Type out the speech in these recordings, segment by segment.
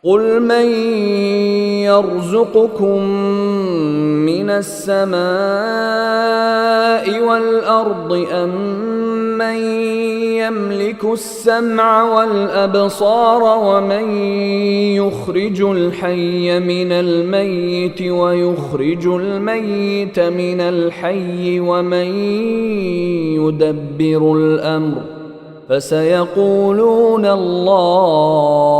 قل من يرزقكم من السماء والأرض أم من يملك السمع والأبصار ومن يخرج الحي من الميت ويخرج الميت من الحي ومن يدبر الأمر فسيقولون الله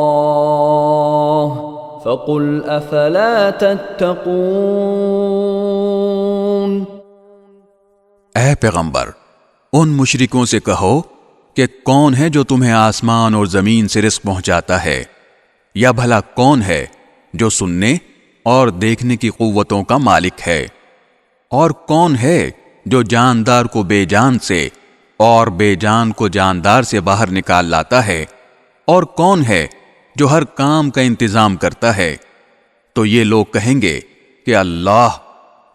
فقل افلا تتقون۔ اے پیغمبر، ان مشرکوں سے کہو کہ کون ہے جو تمہیں آسمان اور زمین سے رزق پہنچاتا ہے، یا بھلا کون ہے جو سننے اور دیکھنے کی قوتوں کا مالک ہے، اور کون ہے جو جاندار کو بے جان سے اور بے جان کو جاندار سے باہر نکال لاتا ہے، اور کون ہے جو ہر کام کا انتظام کرتا ہے؟ تو یہ لوگ کہیں گے کہ اللہ۔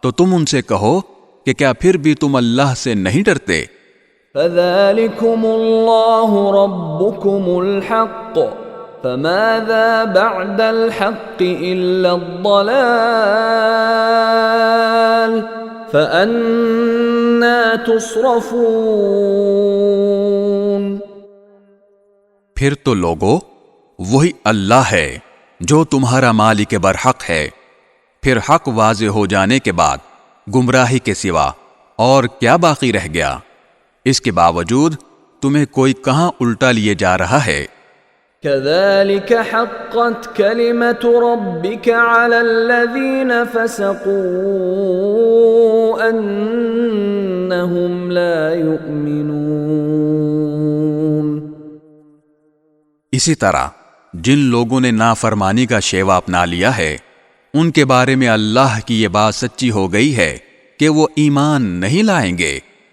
تو تم ان سے کہو کہ کیا پھر بھی تم اللہ سے نہیں ڈرتے؟ فَذَلِكُمُ اللَّهُ رَبُّكُمُ الْحَقُّ فَمَاذَا بَعْدَ الْحَقِّ إِلَّا الضَّلَالُ فَأَنَّى تُصْرَفُونَ۔ پھر تو لوگو، وہی اللہ ہے جو تمہارا مالک برحق ہے، پھر حق واضح ہو جانے کے بعد گمراہی کے سوا اور کیا باقی رہ گیا؟ اس کے باوجود تمہیں کوئی کہاں الٹا لیے جا رہا ہے۔ كذلك حقت كلمة ربك على الذين فسقوا أنهم لا يؤمنون۔ اسی طرح جن لوگوں نے نافرمانی کا شیوا اپنا لیا ہے، ان کے بارے میں اللہ کی یہ بات سچی ہو گئی ہے کہ وہ ایمان نہیں لائیں گے۔